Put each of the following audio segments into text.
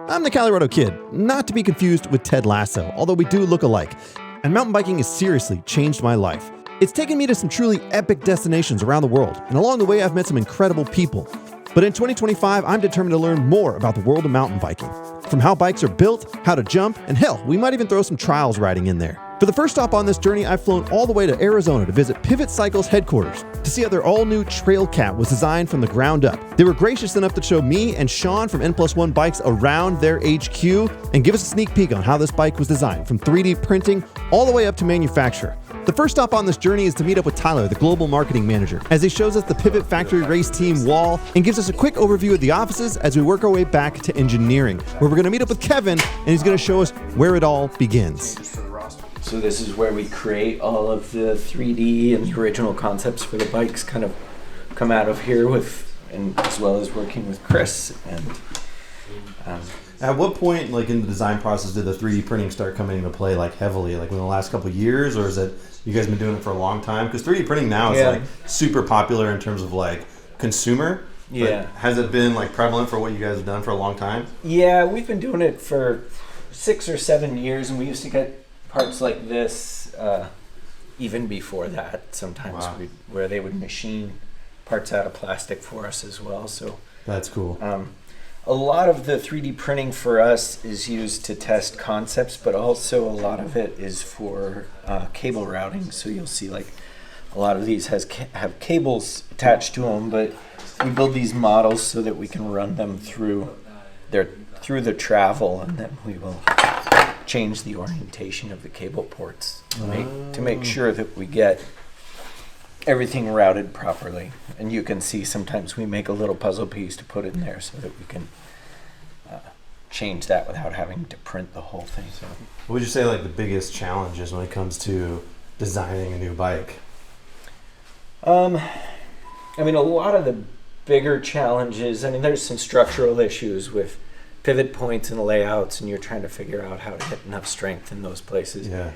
I'm the Calirado Kid, not to be confused with Ted Lasso, although we do look alike. And mountain biking has seriously changed my life. It's taken me to some truly epic destinations around the world, and along the way I've met some incredible people. But in 2025, I'm determined to learn more about the world of mountain biking. From how bikes are built, how to jump, and hell, we might even throw some trials riding in there. For the first stop on this journey, I've flown all the way to Arizona to visit Pivot Cycles headquarters to see how their all-new Trailcat was designed from the ground up. They were gracious enough to show me and Shaun from N+1 Bikes around their HQ and give us a sneak peek on how this bike was designed, from 3D printing all the way up to manufacture. The first stop on this journey is to meet up with Tyler, the global marketing manager, as he shows us the Pivot Factory Race Team wall and gives us a quick overview of the offices as we work our way back to engineering, where we're going to meet up with Kevin and he's going to show us where it all begins. So this is where we create all of the 3D and the original concepts for the bikes kind of come out of here and as well as working with Chris. And at what point, like in the design process, did the 3D printing start coming into play, like heavily, like in the last couple of years, or is it you guys been doing it for a long time? Because 3D printing now is like super popular in terms of like consumer. Yeah. Has it been like prevalent for what you guys have done for a long time? Yeah, we've been doing it for 6 or 7 years, and we used to get parts like this even before that. Sometimes where they would machine parts out of plastic for us as well. So that's cool. A lot of the 3D printing for us is used to test concepts, but also a lot of it is for cable routing. So you'll see like a lot of these have cables attached to them, but we build these models so that we can run them through the travel, and then we will change the orientation of the cable ports to make sure that we get everything routed properly. And you can see sometimes we make a little puzzle piece to put in there so that we can change that without having to print the whole thing. So, what would you say like the biggest challenges when it comes to designing a new bike? I mean, a lot of the bigger challenges, I mean, there's some structural issues with pivot points and layouts, and you're trying to figure out how to get enough strength in those places. Yeah.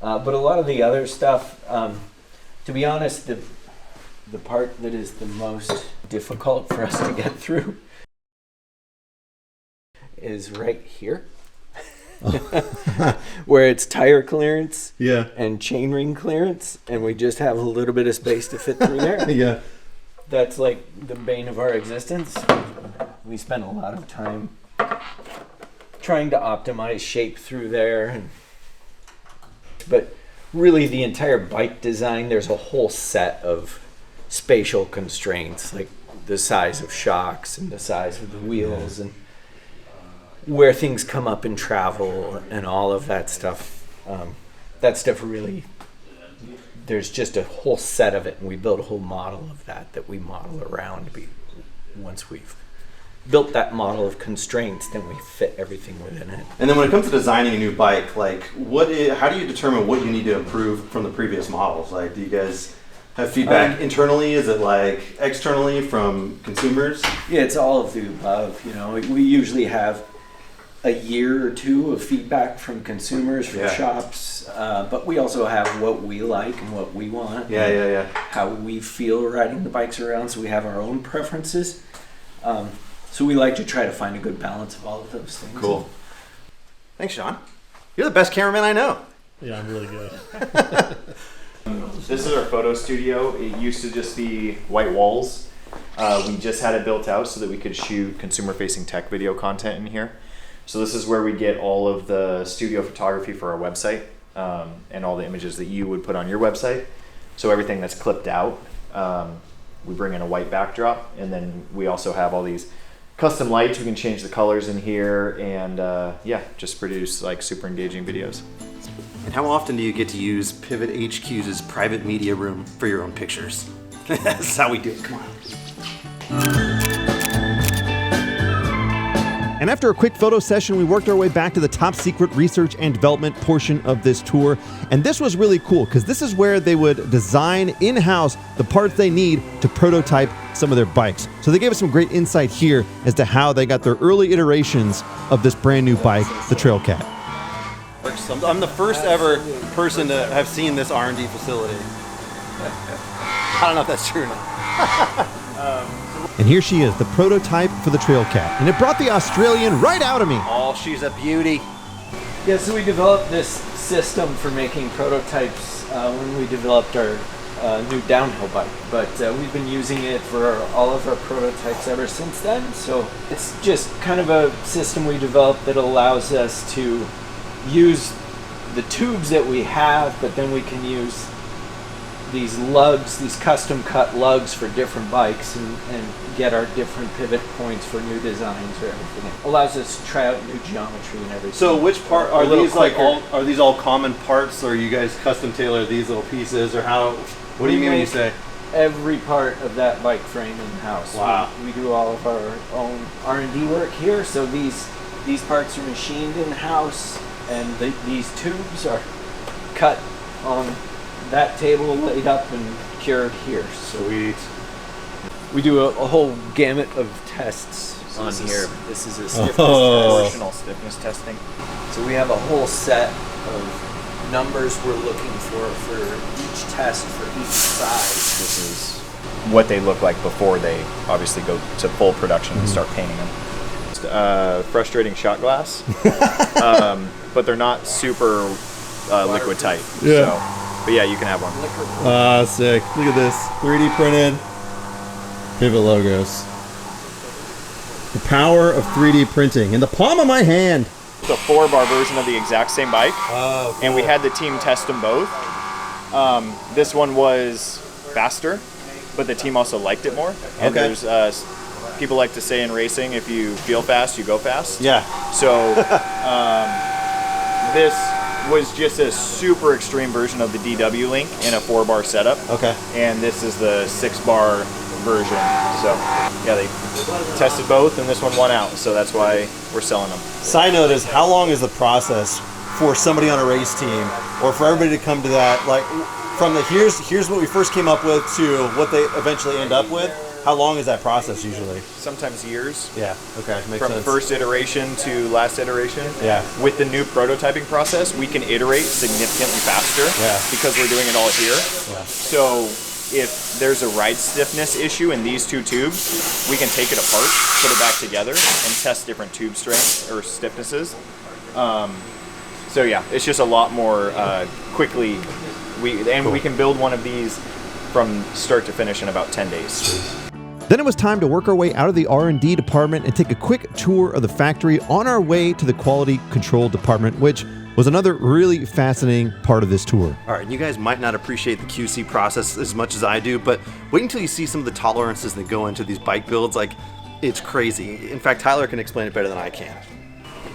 But a lot of the other stuff, to be honest, the part that is the most difficult for us to get through is right here, where it's tire clearance and chainring clearance, and we just have a little bit of space to fit through there. Yeah. That's like the bane of our existence. We spend a lot of time trying to optimize shape through there, but really the entire bike design, there's a whole set of spatial constraints, like the size of shocks and the size of the wheels and where things come up in travel and all of that stuff. That stuff really, there's just a whole set of it, and we build a whole model of that we model around. Once we've built that model of constraints, then we fit everything within it. And then when it comes to designing a new bike, like how do you determine what you need to improve from the previous models? Like, do you guys have feedback internally? Is it like externally from consumers? Yeah, it's all of the above. You know, we usually have a year or two of feedback from consumers, from shops, but we also have what we like and what we want. How we feel riding the bikes around, so we have our own preferences. So we like to try to find a good balance of all of those things. Cool. Thanks, Shaun. You're the best cameraman I know. Yeah, I'm really good. This is our photo studio. It used to just be white walls. We just had it built out so that we could shoot consumer-facing tech video content in here. So this is where we get all of the studio photography for our website and all the images that you would put on your website. So everything that's clipped out, we bring in a white backdrop, and then we also have all these custom lights. We can change the colors in here, and just produce like super engaging videos. And how often do you get to use Pivot HQ's private media room for your own pictures? That's how we do it. Come on. And after a quick photo session, we worked our way back to the top secret research and development portion of this tour. And this was really cool because this is where they would design in-house the parts they need to prototype some of their bikes. So they gave us some great insight here as to how they got their early iterations of this brand new bike, the Trailcat. I'm the first ever person to have seen this R&D facility. I don't know if that's true or not. And here she is, the prototype for the Trailcat. And it brought the Australian right out of me. Oh, she's a beauty. Yeah, so we developed this system for making prototypes when we developed our new downhill bike. But we've been using it for all of our prototypes ever since then. So it's just kind of a system we developed that allows us to use the tubes that we have, but then we can use these lugs, these custom cut lugs for different bikes and get our different pivot points for new designs or everything. It allows us to try out new geometry and everything. So which part A are little these like quicker. all, are these all common parts, or you guys custom tailor these little pieces, or how, what do you mean when you say? Every part of that bike frame in-house. Wow. We do all of our own R&D work here, so these parts are machined in-house, and these tubes are cut on that table, laid up and cured here. So Sweet. we do a whole gamut of tests So on this is- here. This is a stiffness Oh. proportional stiffness testing. So we have a whole set of numbers we're looking for each test for each size. This is what they look like before they obviously go to full production and start painting them. Frustrating shot glass, but they're not super liquid tight. Yeah. So, but yeah, you can have one. Ah, sick. Look at this. 3D printed pivot logos. The power of 3D printing in the palm of my hand. It's a 4-bar version of the exact same bike, Oh, and we had the team test them both. This one was faster, but the team also liked it more. And Okay. there's people like to say in racing, if you feel fast, you go fast. Yeah. So this was just a super extreme version of the DW Link in a 4-bar setup. Okay. And this is the 6-bar version. So yeah, they tested both, and this one won out. So that's why we're selling them. Side note is, how long is the process for somebody on a race team, or for everybody to come to that, like from the here's what we first came up with to what they eventually end up with? How long is that process usually? Sometimes years. Yeah. Okay. Makes From sense. first iteration to last iteration. Yeah. With the new prototyping process, we can iterate significantly faster. Yeah. Because we're doing it all here. Yeah. So if there's a ride stiffness issue in these two tubes, we can take it apart, put it back together, and test different tube strengths or stiffnesses. So yeah, it's just a lot more quickly. We can build one of these from start to finish in about 10 days. Then it was time to work our way out of the R&D department and take a quick tour of the factory on our way to the quality control department, which was another really fascinating part of this tour. All right, you guys might not appreciate the QC process as much as I do, but wait until you see some of the tolerances that go into these bike builds. Like, it's crazy. In fact, Tyler can explain it better than I can.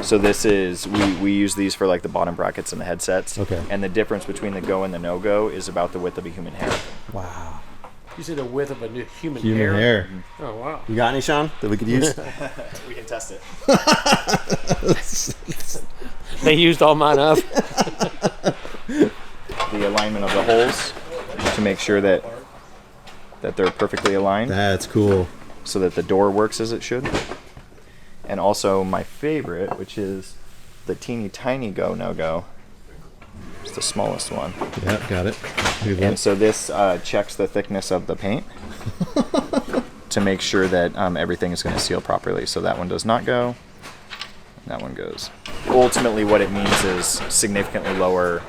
So this is, we use these for like the bottom brackets and the headsets. Okay. And the difference between the go and the no-go is about the width of a human hair. Wow. You say the width of a new human Human hair. Oh, wow. You got any, Sean, that we could use? We can test it. They used all mine up. The alignment of the holes to make sure that they're perfectly aligned That's cool. so that the door works as it should. And also my favorite, which is the teeny tiny go no-go. It's the smallest one. Yeah, got it. Look at And so this checks the thickness of the paint to make sure that everything is going to seal properly. So that one does not go, and that one goes. Ultimately, what it means is significantly lower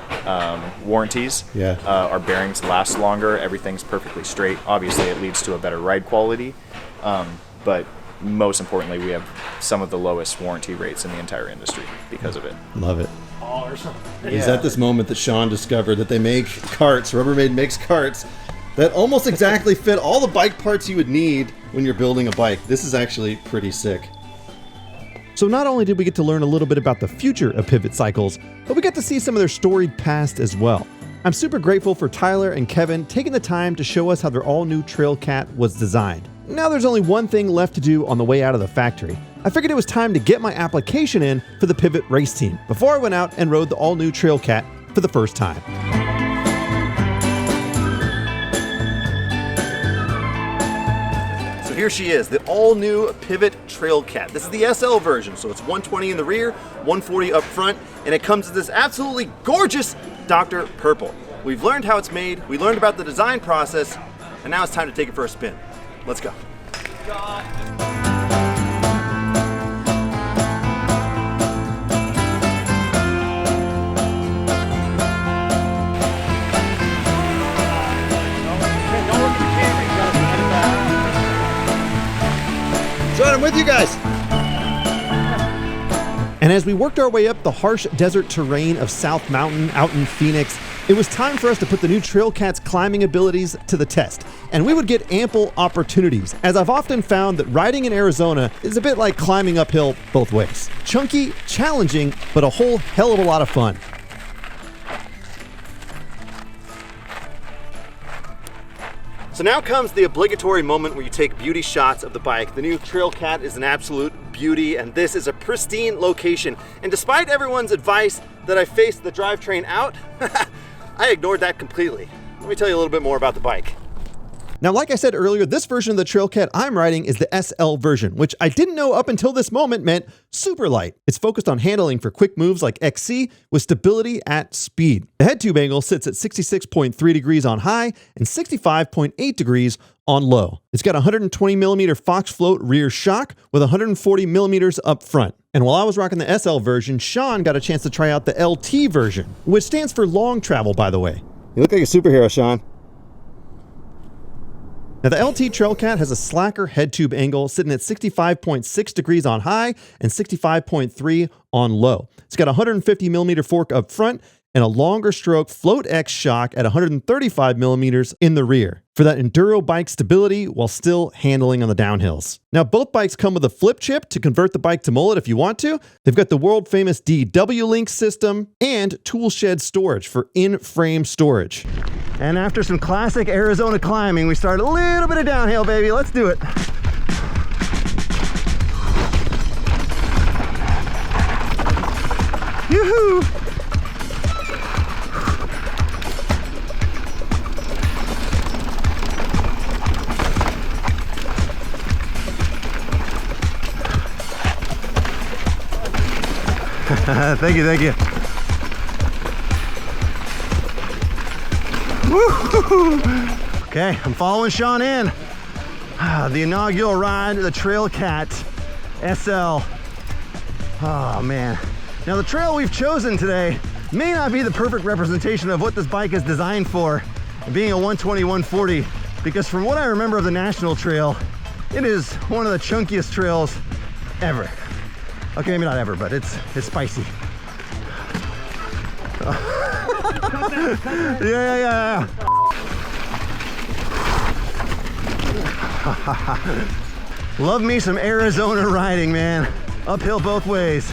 warranties. Yeah. Our bearings last longer. Everything's perfectly straight. Obviously, it leads to a better ride quality. But most importantly, we have some of the lowest warranty rates in the entire industry because of it. Love it. Awesome. It's at this moment that Sean discovered that they make carts, Rubbermaid makes carts, that almost exactly fit all the bike parts you would need when you're building a bike. This is actually pretty sick. So not only did we get to learn a little bit about the future of pivot cycles, but we got to see some of their storied past as well. I'm super grateful for Tyler and Kevin taking the time to show us how their all-new Trailcat was designed. Now there's only one thing left to do on the way out of the factory. I figured it was time to get my application in for the Pivot race team before I went out and rode the all-new Trailcat for the first time. So here she is, the all-new Pivot Trailcat. This is the SL version, so it's 120 in the rear, 140 up front, and it comes in this absolutely gorgeous Dr. Purple. We've learned how it's made, we learned about the design process, and now it's time to take it for a spin. Let's go. John, I'm with you guys. And as we worked our way up the harsh desert terrain of South Mountain out in Phoenix, it was time for us to put the new Trailcat's climbing abilities to the test. And we would get ample opportunities, as I've often found that riding in Arizona is a bit like climbing uphill both ways. Chunky, challenging, but a whole hell of a lot of fun. So now comes the obligatory moment where you take beauty shots of the bike. The new Trailcat is an absolute beauty, and this is a pristine location. And despite everyone's advice that I face the drivetrain out, I ignored that completely. Let me tell you a little bit more about the bike. Now, like I said earlier, this version of the Trailcat I'm riding is the SL version, which I didn't know up until this moment meant super light. It's focused on handling for quick moves like XC with stability at speed. The head tube angle sits at 66.3 degrees on high and 65.8 degrees on low. It's got a 120 millimeter Fox float rear shock with 140 millimeters up front. And while I was rocking the SL version, Shaun got a chance to try out the LT version, which stands for long travel, by the way. You look like a superhero, Shaun. Now, the LT Trailcat has a slacker head tube angle sitting at 65.6 degrees on high and 65.3 on low. It's got a 150 millimeter fork up front and a longer stroke Float X shock at 135 millimeters in the rear for that enduro bike stability while still handling on the downhills. Now, both bikes come with a flip chip to convert the bike to mullet if you want to. They've got the world famous DW Link system and tool shed storage for in-frame storage. And after some classic Arizona climbing, we start a little bit of downhill, baby. Let's do it. Yoo-hoo! Thank you, thank you. Woo-hoo-hoo. Okay, I'm following Shaun in. The inaugural ride of the Trailcat SL. Oh man. Now the trail we've chosen today may not be the perfect representation of what this bike is designed for, being a 120/140, because from what I remember of the National Trail, it is one of the chunkiest trails ever. Okay, maybe not ever, but it's spicy. Yeah. Love me some Arizona riding, man. Uphill both ways.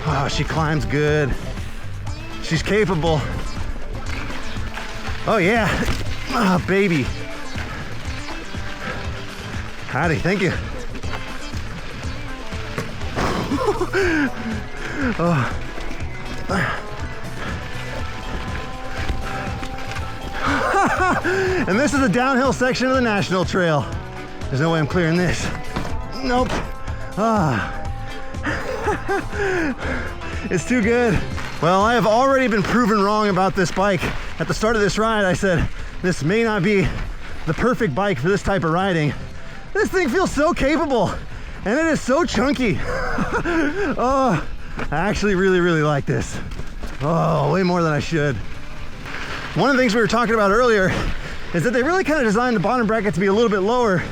Oh, she climbs good. She's capable. Oh yeah. Oh, baby. Howdy, thank you. Oh. And this is the downhill section of the National Trail. There's no way I'm clearing this. Nope. Ah. It's too good. Well, I have already been proven wrong about this bike. At the start of this ride, I said, this may not be the perfect bike for this type of riding. This thing feels so capable, and it is so chunky. Oh, I actually really like this. Oh, way more than I should. One of the things we were talking about earlier is that they really kind of designed the bottom bracket to be a little bit lower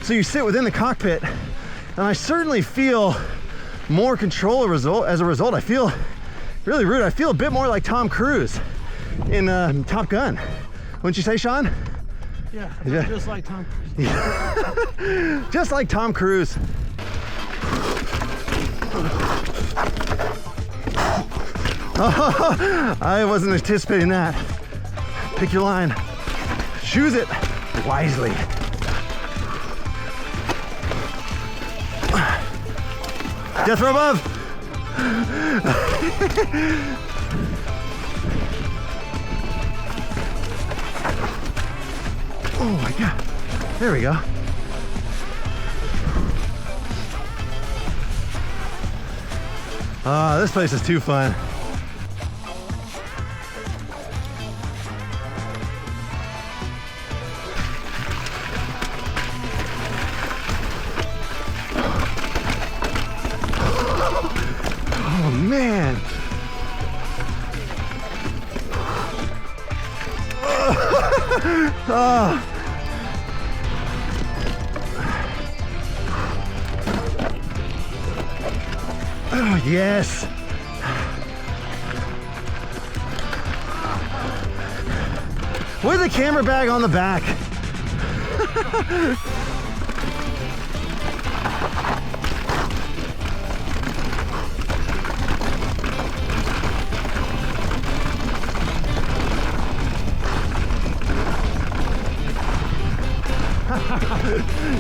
so you sit within the cockpit. And I certainly feel more control as a result. I feel really rude. I feel a bit more like Tom Cruise in Top Gun. Wouldn't you say, Shaun? Yeah, just like Tom Cruise. Just like Tom Cruise. Oh, I wasn't anticipating that. Pick your line. Choose it wisely. Death from above. Oh my God. There we go. This place is too fun. Oh, yes. With a camera bag on the back.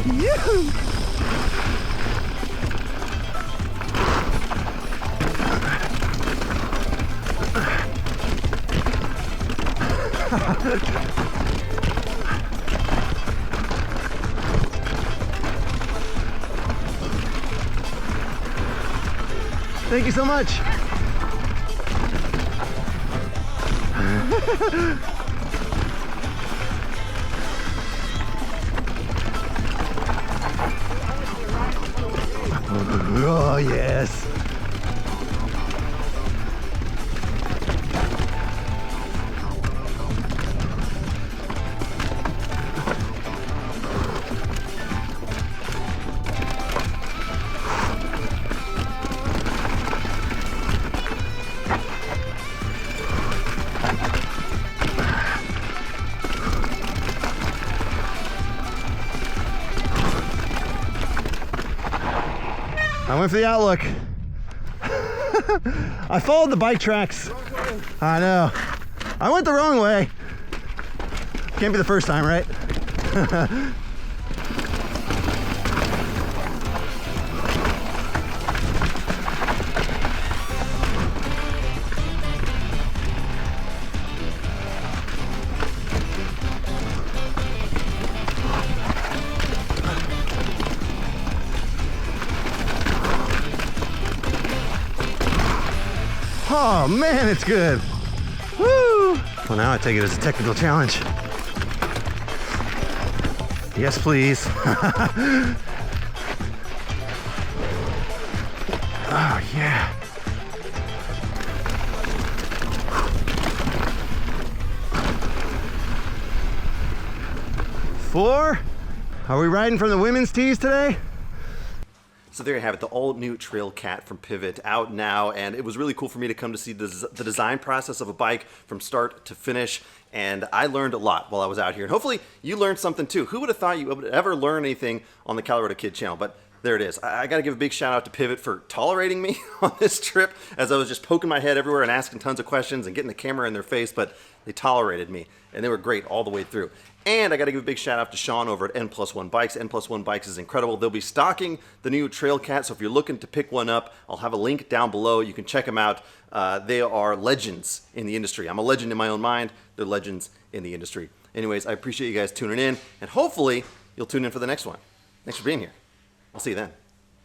Yoo-hoo! Thank you so much. Oh, yes. I went for the outlook. I followed the bike tracks. I know. I went the wrong way. Can't be the first time, right? Oh man, it's good. Woo! Well, now I take it as a technical challenge. Yes, please. Oh yeah. 4. Are we riding from the women's tees today? So there you have it, the all-new Trailcat from Pivot, out now, and it was really cool for me to come to see the design process of a bike from start to finish, and I learned a lot while I was out here, and hopefully you learned something too. Who would have thought you would ever learn anything on the Calirado Kid channel? But there it is. I got to give a big shout out to Pivot for tolerating me on this trip, as I was just poking my head everywhere and asking tons of questions and getting the camera in their face, but they tolerated me, and they were great all the way through. And I got to give a big shout out to Shaun over at N+1 Bikes. N+1 Bikes is incredible. They'll be stocking the new Trailcat, so if you're looking to pick one up, I'll have a link down below. You can check them out. They are legends in the industry. I'm a legend in my own mind. They're legends in the industry. Anyways, I appreciate you guys tuning in, and hopefully you'll tune in for the next one. Thanks for being here. I'll see you then.